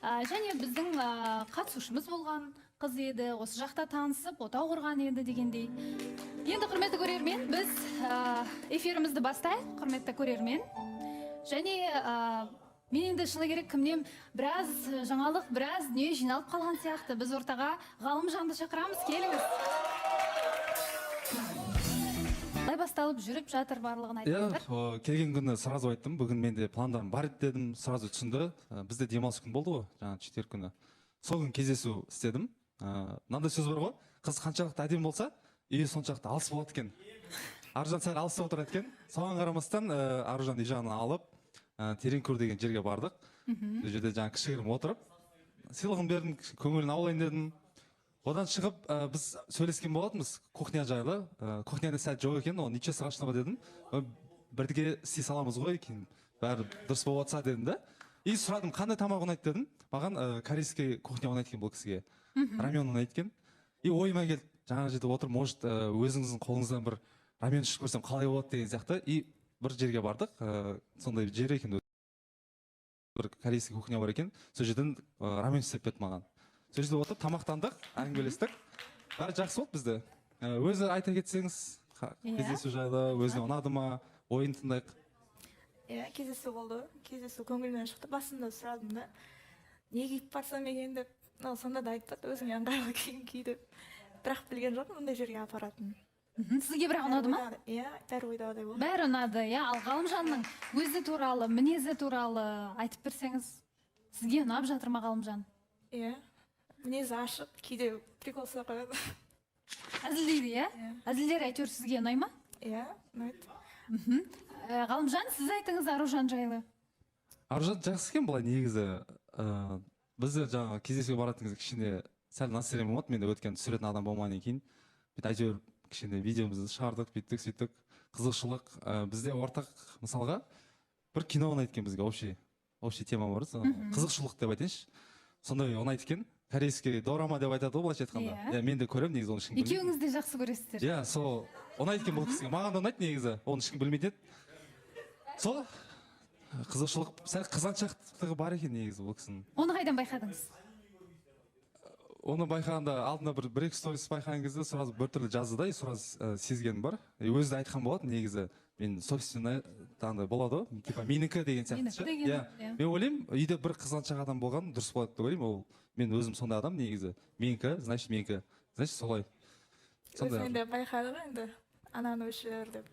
Және біздің қатысушымыз болған қыз еді, осы жақта танысып, отау құрған еді дегендей. Енді құрметті көрермен, біз эфирімізді бастайық, құрметті көрермен. Және мен енді шыны керек кімнен біраз жаңалық, біраз дүние жиналып қалған сияқты. Біз ортаға Ғалымжанды шақырамыз, келіңіз. Қалай басталып жүріп жатыр барлығын айтыңыздар. Келген күні сразу айттым, бүгін менде пландарым бар еді дедім, сразу түсінді. Бізде демалыс күн болды ғой, жаңа четверг күні. Сол күн кездесу істедім. Мынандай сөз бар ғой, қыз қаншалықты әдемі болса, үйі соншалықты алыс болады екен. Аружан сәл алыс отырады екен. Соған қарамастан Аружан үй жағына алып, Тереңкөл деген жерге бардық. Бұл жерде жаңа кішігірім отырып, сыйлығын бердім, көңілін аулайын дедім. Одан шығып, біз сөйлескен болатынбыз кухня жайлы. Кухняда сәл жоқ екен, ол ничего страшного дедім. Бірге істей саламыз ғой, кейін бәрі дұрыс болып жатса дедім да. И сұрадым, қандай тамақ ұнайды дедім. Маған корейский кухня ұнайды екен бұл кісіге. Рамен ұнайды екен. И ойыма келді, жаңа жерде отырып, может, өзіңіздің қолыңыздан бір рамен ішіп көрсем қалай болады деген сияқты. И бір жерге бардық, сондай жер екен. Бір корейский кухня бар екен. Сол жерден рамен істеп берді маған. Сол жерде отырып, тамақтандық, әңгімелестік. Бәрі жақсы болды бізде. Өзі айта кетсеңіз, кездесу жайлы, өзіне ұнады ма, ойын тыңдайық. Иә, кездесу болды. Кездесу көңілімнен шықты. Басында сұрадым да, не киіп барсам екен деп, сонда да айтпады, өзіңе ыңғайлы киім ки деп. Бірақ білген жоқпын мұндай жерге апаратын. Сізге бірақ ұнады ма? Иә, бәрі ойдағыдай болды. Бәрі ұнады, иә. Ал Ғалымжанның өзі туралы, мінезі туралы айтып берсеңіз, сізге ұнап жатыр ма Ғалымжан? Иә, мінезі ашық, кейде прикол ұстап қояды. Әзілдейді, иә? Әзілдер әйтеуір сізге ұнай ма? Иә, ұнайды. Ғалымжан, сіз айтыңыз Аружан жайлы. Аружан жақсы екен былай негізі. Бізде жаңа кездесуге баратын кезде кішкене сәл настроение болмады. Менде өткен түсіретін адам болмағаннан кейін. Әйтеуір кішкене видеомызды шығардық, бүйттік, сөйттік. Қызықшылық. Бізде ортақ мысалға бір кино ұнайды екен бізге, общий тема бар. Қызықшылық деп айтайыншы. Сондай ұнайды екен. Корейский дорама деп айтады ғой, былайша айтқанда. Мен де көремін негізі, оны ешкім білмейді. Екеуіңіз де жақсы көресіздер. Иә, сол ұнайды екен бұл кісіге. Маған да ұнайды негізі, оны ешкім білмейді. Сол қызықшылық, сәл қызғаншақтығы бар екен негізі бұл кісінің. Оны қайдан байқадыңыз? Оны байқағанда алдында бір-екі сторис байқаған кезде сразу біртүрлі жазды да, сразу сезгенім бар. Өзі де айтқан болады негізі. Мен собственно таңдай болады ғой, типа менікі деген сияқты. Мен ойлаймын, үйде бір қызғаншақ адам болған дұрыс болады деп ойлаймын. Ол мен өзім сондай адам негізі. Менікі, значит менікі. Значит солай. Өзімен де байқады ғой енді, ананы өшір деп.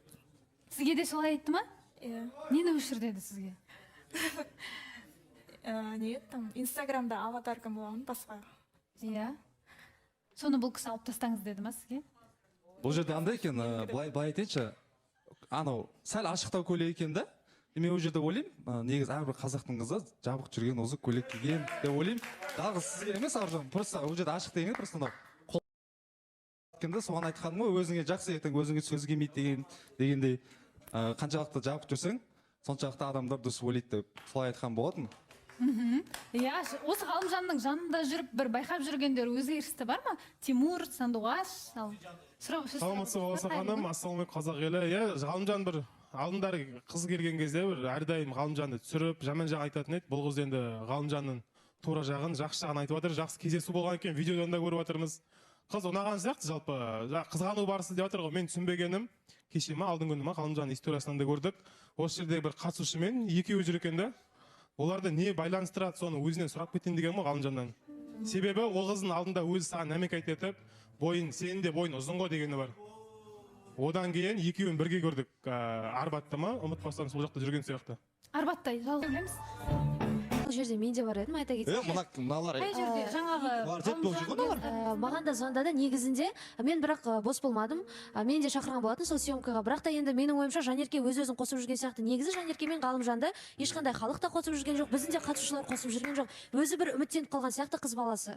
Сізге де солай айтты ма? Иә. Нені өшір деді сізге? Не там инстаграмда аватаркам болған басқа. Иә. Соны бұл кісі алып тастаңыз деді ма сізге? Бұл жерде андай екен, былай айтайыншы, анау сәл ашықтау көйлек екен да. Мен ол жерде ойлаймын, негізі әрбір қазақтың қызы жабық жүрген ұзын көйлек киген деп ойлаймын. Жалғыз сізге емес Аружан, просто ол жерде ашық деген просто мынау қол екен да, соған айтқаным ғой, өзіңе жақсы ертең өзіңе сөз келмейді дегендей. Қаншалықты жабық жүрсең, соншалықты адамдар дұрыс ойлайды деп солай айтқан болатын. Иә, осы Ғалымжанның жанында жүріп бір байқап жүргендер өзгерісті бар ма? Тимур, Сандуғаш, саламатсыз болса ханым, ассалаумағалейкум қазақ елі. Иә, Ғалымжан бір алдындары қыз келген кезде бір әрдайым Ғалымжанды түсіріп, жаман жақ айтатын еді. Бұл қыз енді Ғалымжанның тура жағын, жақсы жағын айтып жатыр. Жақсы кездесу болған екен, видеодан да көріп жатырмыз. Қыз ұнаған сияқты жалпы, қызғану барысы деп жатыр ғой. Мен түсінбегенім, кеше ма, алдың күні ма, Ғалымжанның историясынан да көрдік. Осы жерде бір қатысушымен екеуі жүр екен да. Оларды не байланыстырады, соны өзінен сұрап кетейін деген ғой Ғалымжаннан. Себебі ол қыздың алдында өзі саған нәмек айтып, сенің де бойың ұзын ғой дегені бар. Одан кейін екеуін бірге көрдік. Арбатта ма, ұмытпастан сол жақта жүрген сияқты. Арбаттай, жалғыз білеміз. Бұл жерде мен де бар едім, айта кетсем. Қай жерде? Жаңағы маған да звондады, негізінде мен бірақ бос болмадым. Мен де шақырған болатын сол съемкаға. Бірақ та енді менің ойымша Жанерке өз-өзін қосып жүрген сияқты. Негізі Жанерке мен Ғалымжанды ешқандай халық та қосып жүрген жоқ, біздің де қатысушылар қосып жүрген жоқ. Өзі бір үміттеніп қалған сияқты қыз баласы.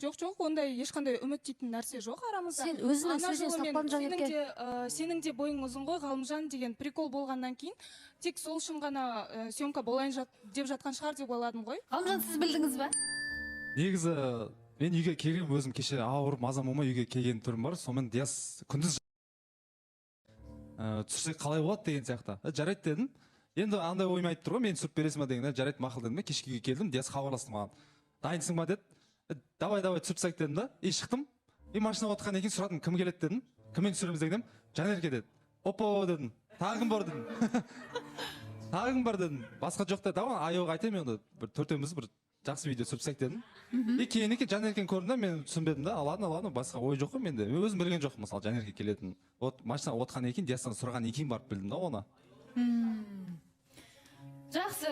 Жоқ, ондай ешқандай үміттейтін нәрсе жоқ арамызда. Сен өзінің сөзінен сатпадың Жанерке. Сенің де бойың ұзын ғой Ғалымжан деген прикол болғаннан кейін, тек сол үшін ғана съемка болайын деп жатқан шығар деп ойладым ғой. Ғалымжан, сіз білдіңіз ба? Негізі мен үйге келген өзім кеше ауырып мазам болмай үйге келген түрім бар. Сонымен Диас күндіз түсірсек қалай болады деген сияқты. Жарайды дедім. енді андай оймайды тұр ғой, мен түсіріп бересің ба деген, жарайды мақұл дедім, кешке келдім, Диас хабарласты маған. Дайынсың ба деді. Давай түсіріп тастайық дедім да. Шықтым. Машинаға отырғаннан кейін сұрадым, кім келеді дедім. Кіммен түсіреміз дедім. Жанерке деді. Опа дедім. Тағы кім бар дедім. Тағы кім бар дедім. Басқа жоқ деді. Аяуға айтайын, мен бір төртеуміз бір жақсы видео түсіріп тастайық дедім. Кейін Жанеркені көрдім да, мен түсінбедім да. Ладно, басқа ой жоқ қой менде. Мен өзім білген жоқпын, мысалы Жанерке келетінін. Машинаға отырғаннан кейін Диастан сұрағаннан кейін барып білдім да оны. Жақсы,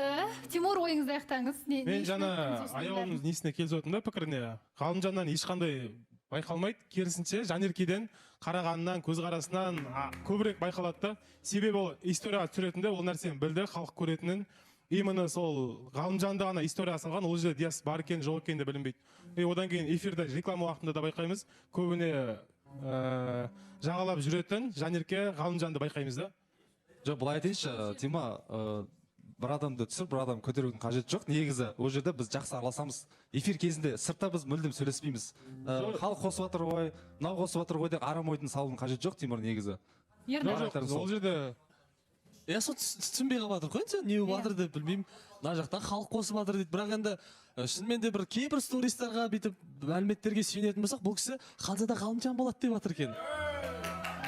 Тимур, ойыңызды аяқтаңыз. Мен жаңа аяулымның несіне келісіп отырмын да, пікіріне. Ғалымжаннан ешқандай байқалмайды, керісінше Жанеркеден қарағанынан, көзқарасынан көбірек байқалады да. Себебі ол историяға түсіретінде ол нәрсені білді, халық көретінін. Именно сол Ғалымжанды ғана историяға салған, ол жерде Диас бар екен, жоқ екен де білінбейді. Одан кейін эфирде, реклама уақытында да байқаймыз, көбіне жағалап жүретін Жанерке Ғалымжанды байқаймыз да. Жоқ, былай айтайыншы, Тима, бір адамды түсіріп, бір адам көтерудің қажеті жоқ. Негізі, ол жерде біз жақсы араласамыз. Эфир кезінде сыртта біз мүлдем сөйлеспейміз. Халық қосып жатыр ғой, мынау қосып жатыр ғой деп арам ойдың салудың қажеті жоқ, Тимур, негізі. Ол жерде сол түсінбей қалып жатыр ғой, не болып жатыр деп білмеймін. Мына жақта халық қосып жатыр дейді. Бірақ енді шынымен де бір кейбір стористарға бүйтіп мәліметтерге сүйенетін болсақ, бұл кісі Ханзада Ғалымжан болады деп жатыр екен.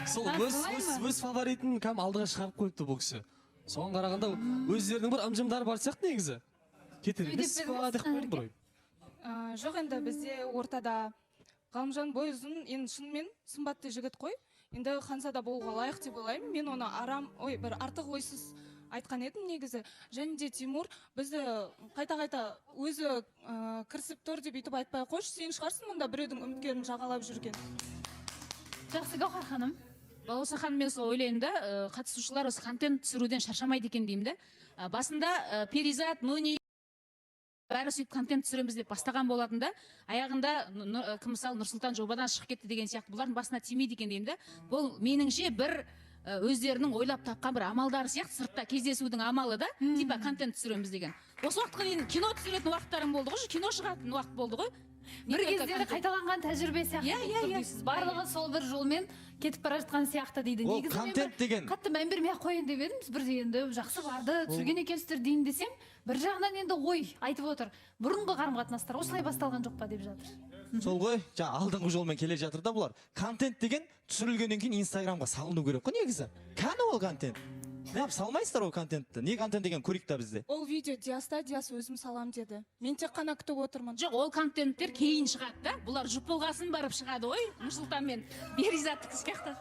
Сол өз фаворитін кәдімгі алдыға шығарып қойыпты бұл кісі. Соған қарағанда өздерінің бір ымжымдары бар сияқты негізі. Кетер емес па деп қойдым бір ой. Жоқ, енді бізде ортада Ғалымжан бой ұзын, енді шынымен сымбатты жігіт қой. Енді Ханзада болуға лайық деп ойлаймын. Мен оны бір артық ойсыз айтқан едім негізі. Және де Тимур бізді қайта-қайта өзі кірісіп тұр деп үйтіп айтпай қойшы, сен шығарсың мұнда біреудің үміткерін жағалап жүрген. Жақсы, Гаухар ханым. Балауса ханым, мен сол ойлаймын да, қатысушылар осы контент түсіруден шаршамайды екен деймін да. Басында Перизат, Нуни бәрі сөйтіп контент түсіреміз деп бастаған болатын да, аяғында мысалы Нұрсұлтан жобадан шығып кетті деген сияқты бұлардың басына тимейді екен деймін да. Бұл меніңше бір өздерінің ойлап тапқан бір амалдары сияқты, сыртта кездесудің амалы да, типа контент түсіреміз деген. Осы уақытқа дейін кино түсіретін уақыттарым болды ғой, кино шығатын уақыт болды ғой. Бір кездері қайталанған тәжірибе сияқты. Барлығы сол бір жолмен кетіп бара жатқан сияқты дейді. Ол контент деген. Қатты мән бермей ақ қояйын деп едім, бір енді жақсы барды, түсірген екенсіздер дейін десем, бір жағынан енді ой айтып отыр. Бұрынғы қарым-қатынастар осылай басталған жоқ па деп жатыр. Сол ғой, алдыңғы жолмен келе жатыр да бұлар. Контент деген түсірілгеннен кейін Инстаграмға салыну керек қой негізі. Қане ол контент? Неғып салмайсыздар ол контентті? Не контент деген көрейік та бізде? Ол видео Диаста, Диас өзім салам деді. Мен тек қана күтіп отырмын. Жоқ, ол контенттер кейін шығады да. Бұлар жұп болғасын барып шығады ғой, Нұрсұлтан мен Беризаттық сияқты.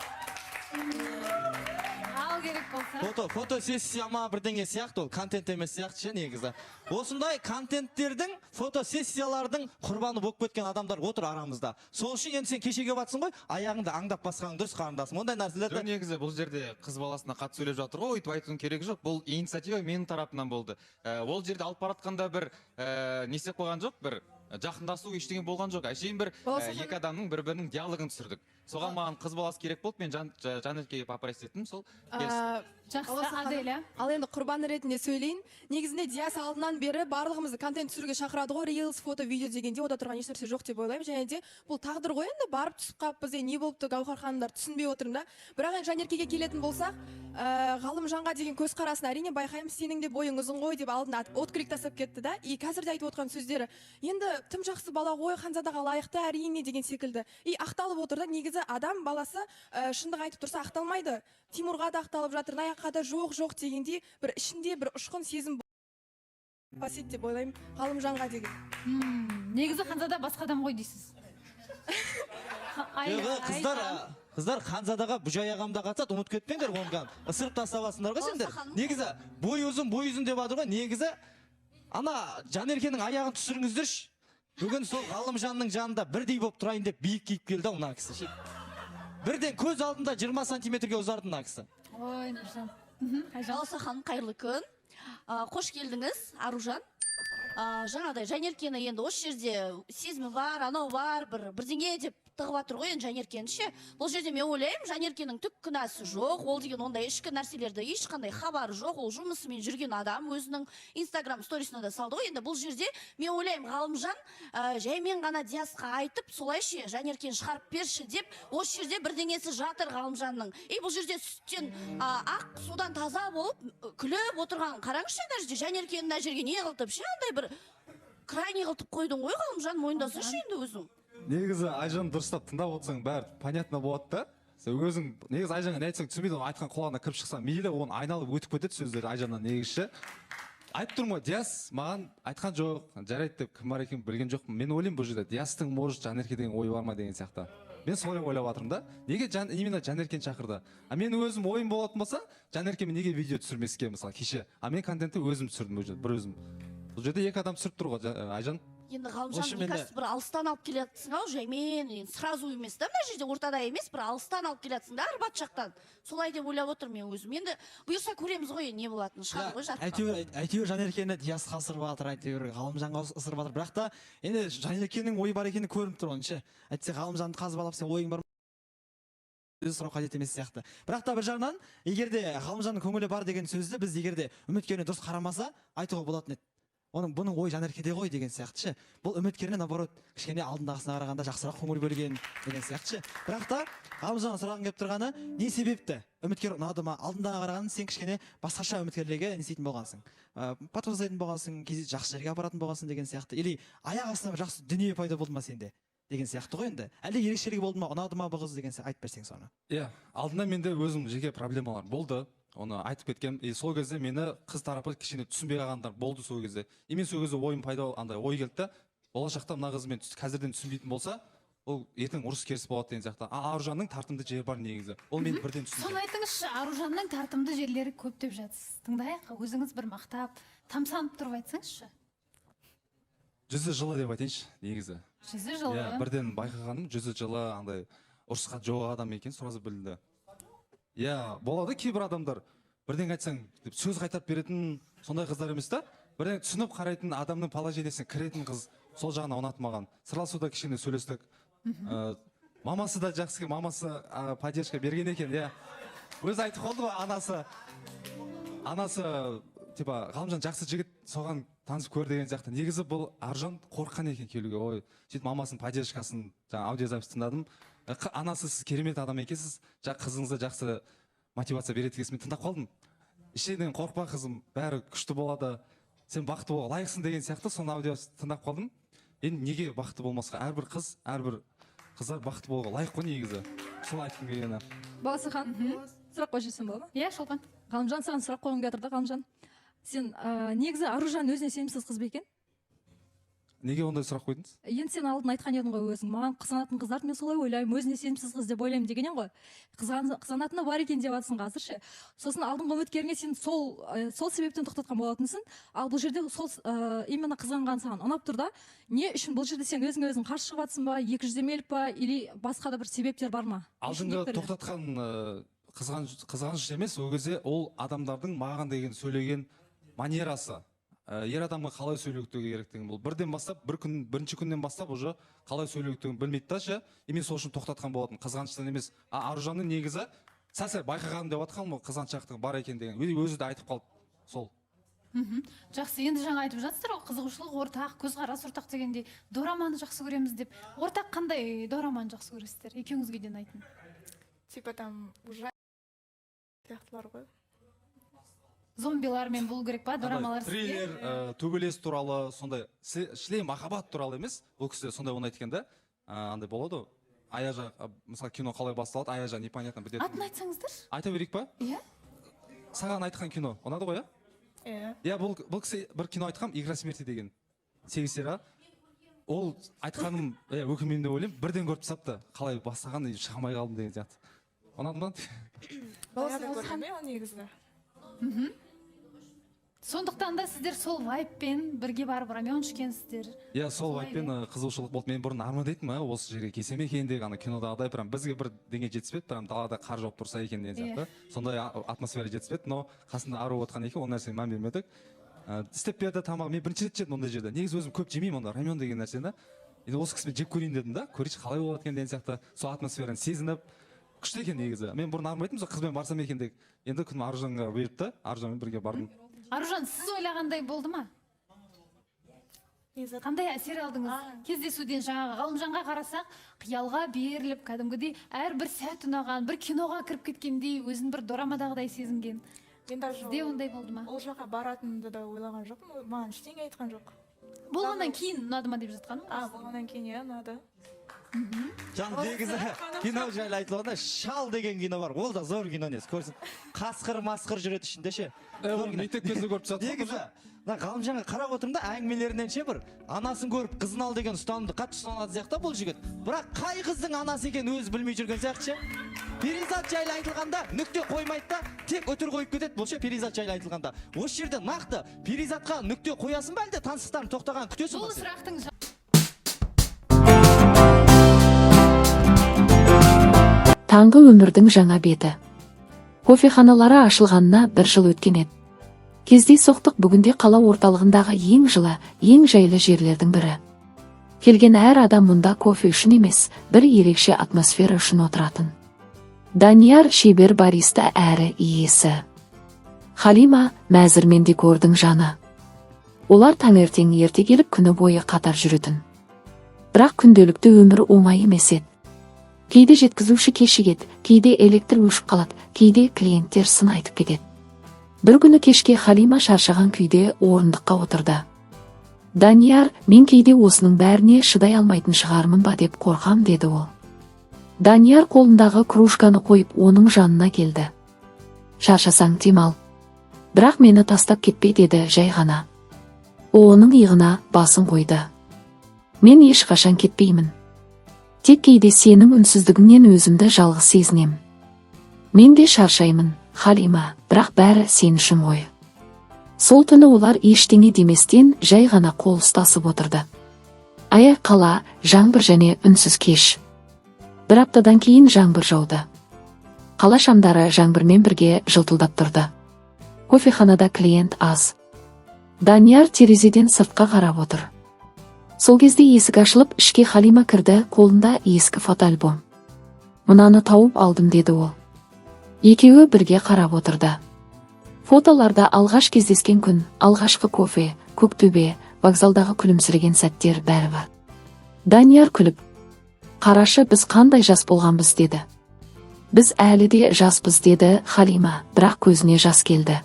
Ал керек болса. Фотосессия ма бірдеңе сияқты, ол контент емес сияқты ше негізі. Осындай контенттердің, фотосессиялардың құрбаны болып кеткен адамдар отыр арамызда. Сол үшін енді сен кешеге батсың ғой, аяғыңды аңдап басқаның дұрыс қарындасың. Ондай нәрселерді. Негізі бұл жерде қыз баласына қатты сөйлеп жатыр ғой, өйтіп айтудың керегі жоқ. Бұл инициатива менің тарапымнан болды. Ол жерде алып баратқанда бір не істеп қойған жоқ, бір жақындасу ештеңе болған жоқ. Әшейін бір екі адамның бір-бірінің диалогын түсірдік. Соған маған қыз баласы керек болды, мен Жанеркеге попросить еттім, сол Жақсы, Аделя. Ал енді құрбан ретінде сөйлейін. Негізінде Диас алдынан бері барлығымызды контент түсіруге шақырады ғой, reels, фото, видео дегенде ода тұрған ешнәрсе жоқ деп ойлаймын. Және де бұл тағдыр ғой, енді барып түсіп қалыппыз, не болыпты, Гаухар ханымдар түсінбей отырмын да. Бірақ енді Жанеркеге келетін болсақ, Ғалымжанға деген көзқарасын әрине байқаймыз, сенің де бойың ұзын ғой деп алдына отклик тастап кетті да. И қазір де айтып отқан сөздері, енді тым жақсы бала ғой, Ханзадаға лайықты әрине деген секілді. И ақталып отыр да, негізі адам баласы шындық айтып тұрса ақталмайды. Тимурға да ақталып жатыр, аяққа да жоқ дегенде бір ішінде бір ұшқын сезім басет деп ойлаймын Ғалымжанға деген. Негізі Ханзада басқа адам ғой дейсіз. Қыздар Ханзадаға Бұжай ағамда қатысады, ұмыт кетпеңдер оңған.Ысырып тастабасыңдар ғой сендер. Негізі бой ұзын деп жатыр ғой. Негізі ана Жанеркенің аяғын түсіріңіздерші. Бүгін сол Ғалымжанның жанында бірдей болып тұрайын деп биік киіп келді мына кісі. Бірден көз алдында 20 сантиметрге ұзарды мына кісі. Ой, Нұржан. Балауса ханым, қайырлы күн. Қош келдіңіз, Аружан. Жаңағыдай Жанеркені енді осы жерде сезімі бар, анау бар, бірдеңе деп тығып жатыр ғой енді жанеркені ше. Бұл жерде мен ойлаймын жанеркенің түк күнәсі жоқ, ол деген ондай ішкі нәрселерді ешқандай хабары жоқ, ол жұмысымен жүрген адам, өзінің инстаграм сторисына да салды ғой. Енді бұл жерде мен ойлаймын Ғалымжан жаймен ғана Диасқа айтып солай ше жанеркені шығарып берші деп осы жерде бірдеңесі жатыр Ғалымжанның. Бұл жерде сүттен ақ судан таза болып күліп отырған қараңызшы ана жерде жанеркені мына жерге не қылтып ше андай бір крайне қылтып қойдың ғой Ғалымжан, мойындасаңшы енді өзің. Негізі Айжан дұрыстап тыңдап отырсаң бәрі понятно болады да. Сен өзің негізі Айжанға не айтсаң түсінбейді, оны айтқан құлағына кіріп шықса мейлі, оны айналып өтіп кетеді сөздері Айжаннан негізі. Айтып тұрмын ғой, Диас маған айтқан жоқ, жарайды деп кім бар екенін білген жоқпын. Мен ойлаймын бұл жерде Диастың может жанерке деген ой бар ма деген сияқты. Мен солай ойлап жатырмын да. Неге именно жанеркені шақырды? Мен өзім ойым болатын болса, жанеркемен неге видео түсірмеске мысалы кеше. Мен контентті өзім түсірдім бұл жерде, бір өзім. Бұл жерде екі адам түсіріп тұр ғой, Айжан. Енді Ғалымжан, мне кажется, бір алыстан алып келатсың ау, жаймен, сразу емес та, мына жерде ортада емес, бір алыстан алып келатсың да, Арбат жақтан. Солай деп ойлап отырмын мен өзім. Енді бұйырса көреміз ғой, не болатынын шығады ғой жарыққа. Әйтеуір жанеркені Диасқа ысырып жатыр, әйтеуір Ғалымжанға ысырып жатыр. Бірақ та енді жанеркенің ойы бар екені көрініп тұр оның ше. Әйтсе Ғалымжанды қазып алып сен ойың бар өзі сұрау қажет емес сияқты. Бірақ та бір жағынан, егер де Ғалымжанның көңілі бар деген сөзді біз егер де үміткеріне дұрыс қарамаса, айтуға болатын еді. Бұның ой жанеркеде ғой деген сияқты ше. Бұл үміткеріне наоборот кішкене алдындағысына қарағанда жақсырақ көңіл бөлген деген сияқты ше. Бірақ та Ғалымжанға сұрағым келіп тұрғаны, не себепті үміткер ұнады ма? Алдындағы қарағанда сен кішкене басқаша үміткерлерге не істейтін болғансың, патрон жасайтын болғансың, кезде жақсы жерге апаратын болғансың деген сияқты. Или аяқ астынан жақсы дүние пайда болды ма сенде деген сияқты ғой енді. Әлде ерекшелігі болды ма, ұнады ма бұл қыз деген сияқты айтып берсең соны. Иә, алдында менде өзім жеке проблемалар болды. Оны айтып кеткем. Сол кезде мені қыз тарапы кішкене түсінбей қалғандар болды сол кезде. Мен сол кезде ойым пайда андай ой келді. Болашақта мына қыз мен қазірден түсінбейтін болса, ол ертең ұрыс керіс болады деген сияқты. Аружанның тартымды жері бар негізі. Ол мен бірден түсіндім. Соны айтыңызшы, Аружанның тартымды жерлері көп деп жатсыз. Тыңдайық, өзіңіз бір мақтап, тамсанып тұрып айтсаңызшы. Жүзі жылы деп айтайыншы, негізі. Жүзі жылы. Иә, бірден байқағаным жүзі жылы, андай ұрысқа жоқ адам екен, сразу білді. Иә, болады кейбір адамдар бірден айтсаң сөз қайтарып беретін сондай қыздар емес та, бірден түсініп қарайтын адамның положениесіне кіретін қыз сол жағына ұнады маған. Сырласуда кішкене сөйлестік. Мамасы да жақсы, мамасы поддержка берген екен, иә. Өзі айтып қалды ғой, анасы типа Ғалымжан жақсы жігіт, соған танысып көр деген сияқты. Негізі бұл Аружан қорыққан екен келуге. Ой, сөйтіп мамасының поддержкасын жаңа аудиозапис тыңдадым. Анасы сіз керемет адам екенсіз, қызыңызға жақсы мотивация береді дегенсін мен тыңдап қалдым. Ішінен қорықпа қызым, бәрі күшті болады, сен бақытты болуға лайықсың деген сияқты соны аудиосын тыңдап қалдым. Енді неге бақытты болмасқа? Әрбір қыздар бақытты болуға лайық қой негізі. Сол айтқым келгені. Баласыхан, сұрақ қойсам болады ма? Иә, Шолпан. Ғалымжан, саған сұрақ қойғым келіп жатыр да, Ғалымжан. Сен негізі Аружан өзіне сенімсіз қыз ба екен? Неге ондай сұрақ қойдыңыз? Енді сен алдын айтқан едің ғой өзің. Маған қызғанатын қыздарды мен солай ойлаймын, өзіне сенімсіз қыз деп ойлаймын дегенен ғой. Қызғанатыны бар екен деп жатсың қазір ше. Сосын алдыңғы үміткеріңе сен сол себептен тоқтатқан болатынсың. Ал бұл жерде сол именно қызғанған саған ұнап тұр да. Не үшін бұл жерде сен өзің қарсы шығып жатсың ба, екіжүздемелік па, или басқа да бір себептер бар ма? Алдыңғы тоқтатқан қызғаныш емес, ол кезде ол адамдардың маған деген сөйлеген манерасы. Ер адамға қалай сөйлеуге керектігін бұл бірден бастап, бірінші күннен бастап уже қалай сөйлеуге білмейді да ше. Мен сол үшін тоқтатқан болатын, қызғаныштан емес. Аружанның негізі сәл байқағаным деп жатқан қызғаншақтығы бар екен деген. Өзі де айтып қалды сол. Жақсы, енді жаңа айтып жатсыздар ғой, қызығушылық ортақ, көзқарас ортақ дегендей дораманы жақсы көреміз деп. Ортақ қандай дораманы жақсы көресіздер? Екеуіңізге де айтын. Типа там уже сияқтылар ғой. Зомбилармен болу керек па, дорамалар сізге? Триллер, төбелес туралы, сондай шлей махаббат туралы емес, бұл кісі сондай оны айтқан да. Андай болады ғой. Аяжа, мысалы кино қалай басталады, аяжа непонятно бітеді. Атын айтсаңыздар? Айта берейік па? Иә. Саған айтқан кино, ұнады ғой, Иә. Иә, бұл кісі бір кино айтқам, Игра смерти деген. 8 серия. Ол айтқаным, өкінбеймін деп ойлаймын, бірден көріп тастапты. Қалай бастаған, шыға алмай қалдым деген сияқты. Ұнады ма? Баяғыда көргенмін ол негізі. Сондықтан да сіздер сол вайппен бірге барып рамен ішкенсіздер. Иә, сол вайппен қызығушылық болды. Мен бұрын армандайтынмын, осы жерге келсем екен деп, ана кинодағыдай прям бізге бір деңгей жетіспеді, прям далада қар жауып тұрса екен деген сияқты. Сондай атмосфера жетіспеді, но қасында ару отқан екен, ол нәрсеге мән бермедік. Істеп берді тамақ. Мен бірінші рет жедім ондай жерде. Негізі өзім көп жемеймін онда рамен деген нәрсені. енді осы кісімен жеп көрейін дедім да, көрейінші қалай болады екен деген сияқты, сол атмосфераны сезініп, күшті екен негізі. Мен бұрын армайтынмын сол қызбен барсам екен деп. Енді күнім Аружанға бұйырды, Аружанмен бірге бардым. Аружан, сіз ойлағандай болды ма? Қандай әсер алдыңыз? Кездесуден жаңағы Ғалымжанға қарасақ, қиялға беріліп, кәдімгідей әрбір сәт ұнаған, бір киноға кіріп кеткендей, өзін бір дорамадағыдай сезінген. Мен даже Сізде ондай болды ма? ол жаққа баратынымды да ойлаған жоқпын, маған ештеңе айтқан жоқ. Болғаннан кейін ұнады ма деп жатқаным? Болғаннан кейін иә ұнады. Жан негізі кино жайлы айтылғанда Шал деген кино бар. Ол да зор кино несі. Көрсін. Қасқыр масқыр жүреді ішінде ше. Мектеп кезінде көріп жатсам. Негізі Ғалымжанға қарап отырмын да әңгімелерінен ше бір анасын көріп қызын ал деген ұстанымды қатты ұстанады сияқты бұл жігіт. Бірақ қай қыздың анасы екенін өзі білмей жүрген сияқты ше. Перизат жайлы айтылғанда нүкте қоймайды да, тек өтір қойып кетеді бұл ше перизат жайлы айтылғанда. Осы жерде нақты перизатқа нүкте қоясың ба әлде таныстықтарын тоқтаған күтесің ба? Бұл сұрақтың Таңғы өмірдің жаңа беті. Кофеханалары ашылғанына 1 жыл өткен еді. Кездейсоқтық бүгінде қала орталығындағы ең жылы, ең жайлы жерлердің бірі. Келген әр адам мұнда кофе үшін емес, бір ерекше атмосфера үшін отыратын. Данияр шебер бариста әрі иесі. Халима мәзір мен декордың жаны. Олар таңертең ерте келіп күні бойы қатар жүретін. Бірақ күнделікті өмір оңай емес еді. Кейде жеткізуші кешігеді, кейде электр өшіп қалады, кейде клиенттер сын айтып кетеді. Бір күні кешке Халима шаршаған күйде орындыққа отырды. Данияр, мен кейде осының бәріне шыдай алмайтын шығармын ба деп қорқам деді ол. Данияр қолындағы кружканы қойып оның жанына келді. Шаршасаң демал. Бірақ мені тастап кетпе деді жай ғана. Оның иығына басын қойды. Мен ешқашан кетпеймін. Тек кейде сенің үнсіздігіңнен өзімді жалғыз сезінем. Мен де шаршаймын, Халима, бірақ бәрі сен үшін ғой. Сол түні олар ештеңе деместен жай ғана қол ұстасып отырды. Аяқ қала, жаңбыр және үнсіз кеш. Бір аптадан кейін жаңбыр жауды. Қала шамдары жаңбырмен бірге жылтылдап тұрды. Кофеханада клиент аз. Данияр терезеден сыртқа қарап отыр. Сол кезде есік ашылып, ішке Халима кірді, қолында ескі фотоальбом. Мынаны тауып алдым деді ол. Екеуі бірге қарап отырды. Фотоларда алғаш кездескен күн, алғашқы кофе, көктөбе, вокзалдағы күлімсіреген сәттер бәрі бар. Данияр күліп, қарашы біз қандай жас болғанбыз деді. Біз әлі де жаспыз деді Халима, бірақ көзіне жас келді.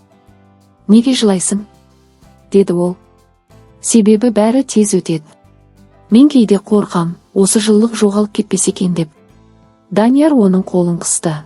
Неге жылайсың? Деді ол. Себебі бәрі тез өтеді. Мен кейде қорқам, осы жылылық жоғалып кетпесе екен деп. Данияр оның қолын қысты.